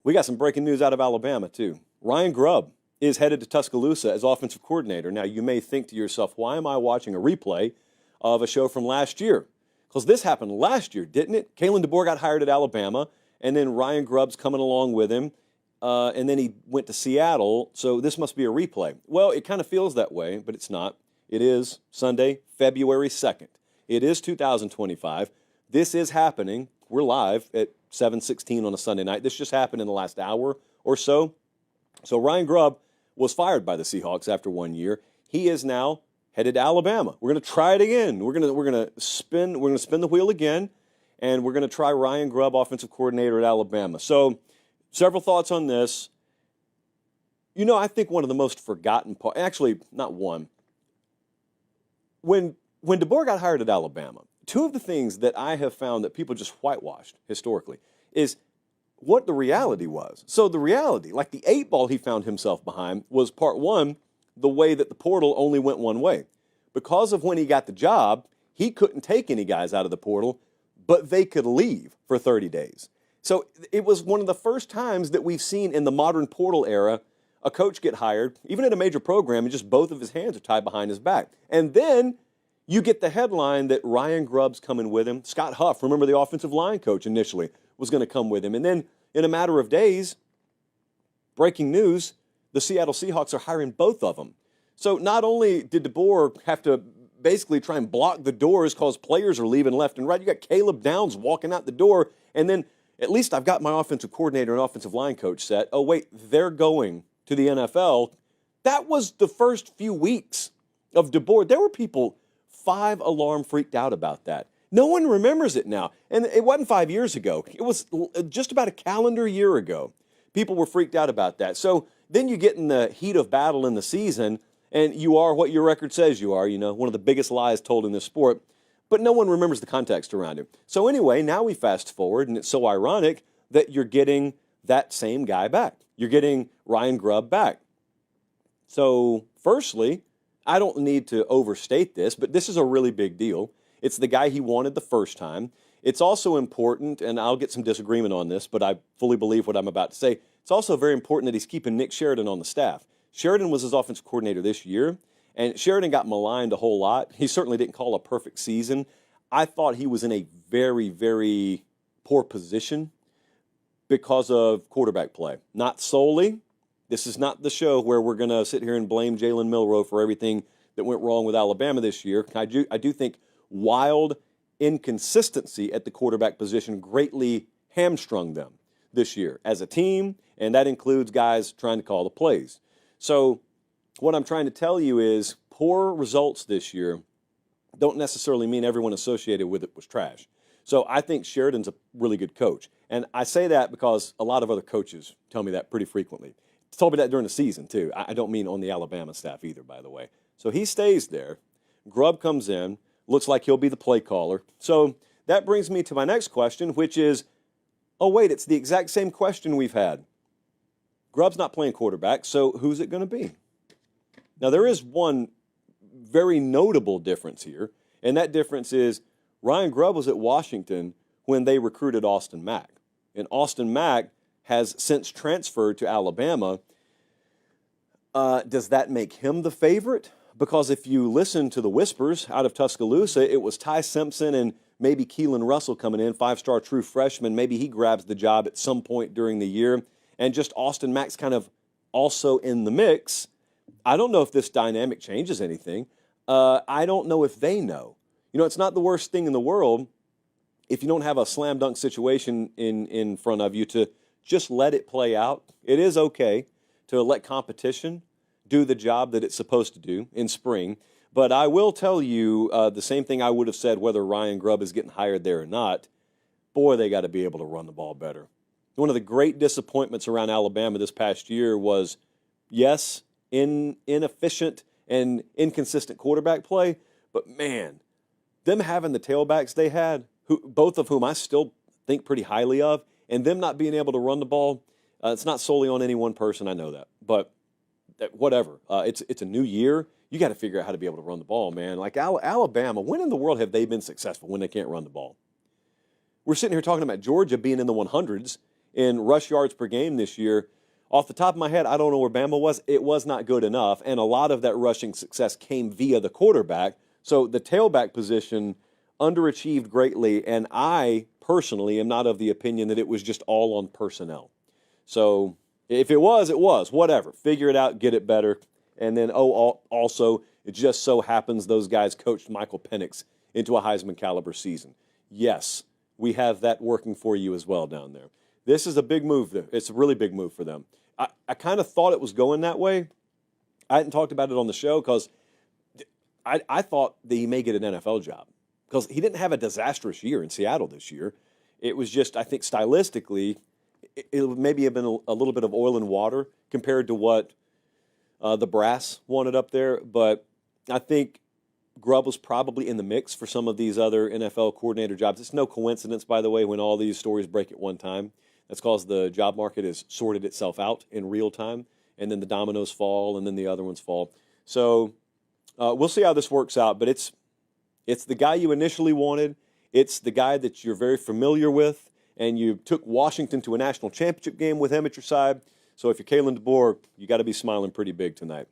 We got some breaking news out of Alabama, too. Ryan Grubb is headed to Tuscaloosa as offensive coordinator. Now, you may think to yourself, why am I watching a replay of a show from last year? Because this happened last year, didn't it? Kalen DeBoer got hired at Alabama, and then Ryan Grubb's coming along with him, and then he went to Seattle, so this must be a replay. Well, it kind of feels that way, but it's not. It is Sunday, February 2nd. It is 2025. This is happening. We're live at 7:16 on a Sunday night. This just happened in the last hour or so. So Ryan Grubb was fired by the Seahawks after 1 year. He is now headed to Alabama. We're going to try it again. We're going to spin the wheel again, and we're going to try Ryan Grubb, offensive coordinator at Alabama. So several thoughts on this. You know, I think one of the most forgotten parts, actually not one, when DeBoer got hired at Alabama, two of the things that I have found that people just whitewashed historically is what the reality was. So the reality, like the 8 ball he found himself behind, was part one, the way that the portal only went one way. Because of when he got the job, he couldn't take any guys out of the portal, but they could leave for 30 days. So it was one of the first times that we've seen in the modern portal era a coach get hired, even at a major program, and just both of his hands are tied behind his back. And then you get the headline that Ryan Grubb's coming with him. Scott Huff, remember the offensive line coach initially, was going to come with him. And then in a matter of days, breaking news, the Seattle Seahawks are hiring both of them. So not only did DeBoer have to basically try and block the doors because players are leaving left and right, you got Caleb Downs walking out the door, and then at least I've got my offensive coordinator and offensive line coach set. Oh, wait, they're going to the NFL. That was the first few weeks of DeBoer. There were people 5-alarm freaked out about that. No one remembers it now. And it wasn't 5 years ago. It was just about a calendar year ago. People were freaked out about that. So then you get in the heat of battle in the season, and you are what your record says you are, you know, one of the biggest lies told in this sport. But no one remembers the context around it. So anyway, now we fast forward, and it's so ironic that you're getting that same guy back. You're getting Ryan Grubb back. So firstly, I don't need to overstate this, but this is a really big deal. It's the guy he wanted the first time. It's also important, and I'll get some disagreement on this, but I fully believe what I'm about to say. It's also very important that he's keeping Nick Sheridan on the staff. Sheridan was his offensive coordinator this year, and Sheridan got maligned a whole lot. He certainly didn't call a perfect season. I thought he was in a very, very poor position because of quarterback play. Not solely. This is not the show where we're going to sit here and blame Jalen Milroe for everything that went wrong with Alabama this year. I do think wild inconsistency at the quarterback position greatly hamstrung them this year as a team, and that includes guys trying to call the plays. So what I'm trying to tell you is poor results this year don't necessarily mean everyone associated with it was trash. So I think Sheridan's a really good coach. And I say that because a lot of other coaches tell me that pretty frequently. Told me that during the season, too. I don't mean on the Alabama staff either, by the way. So he stays there. Grubb comes in. Looks like he'll be the play caller. So that brings me to my next question, which is, oh, wait, it's the exact same question we've had. Grubb's not playing quarterback, so who's it going to be? Now, there is one very notable difference here, and that difference is Ryan Grubb was at Washington when they recruited Austin Mack. And Austin Mack has since transferred to Alabama. Does that make him the favorite? Because if you listen to the whispers out of Tuscaloosa, it was Ty Simpson and maybe Keelan Russell coming in, 5-star true freshman. Maybe he grabs the job at some point during the year. And just Austin Mack's kind of also in the mix. I don't know if this dynamic changes anything. I don't know if they know. You know, it's not the worst thing in the world if you don't have a slam dunk situation in front of you to just let it play out. It is okay to let competition do the job that it's supposed to do in spring. But I will tell you the same thing I would have said whether Ryan Grubb is getting hired there or not. Boy, they got to be able to run the ball better. One of the great disappointments around Alabama this past year was, yes, inefficient and inconsistent quarterback play, but man, them having the tailbacks they had, both of whom I still think pretty highly of, and them not being able to run the ball, it's not solely on any one person, I know that. But whatever. It's a new year. You got to figure out how to be able to run the ball, man. Like Alabama, when in the world have they been successful when they can't run the ball? We're sitting here talking about Georgia being in the 100s in rush yards per game this year. Off the top of my head, I don't know where Bama was. It was not good enough, and a lot of that rushing success came via the quarterback. So the tailback position underachieved greatly, and I personally am not of the opinion that it was just all on personnel. So if it was, it was. Whatever. Figure it out, get it better. And then, also, it just so happens those guys coached Michael Penix into a Heisman caliber season. Yes, we have that working for you as well down there. This is a big move. It's a really big move for them. I kind of thought it was going that way. I hadn't talked about it on the show because I thought that he may get an NFL job because he didn't have a disastrous year in Seattle this year. It was just, I think, stylistically, it maybe have been a little bit of oil and water compared to what the brass wanted up there. But I think Grubb was probably in the mix for some of these other NFL coordinator jobs. It's no coincidence, by the way, when all these stories break at one time. That's because the job market has sorted itself out in real time, and then the dominoes fall, and then the other ones fall. So we'll see how this works out, but it's the guy you initially wanted. It's the guy that you're very familiar with, and you took Washington to a national championship game with him at your side. So if you're Kalen DeBoer, you got to be smiling pretty big tonight.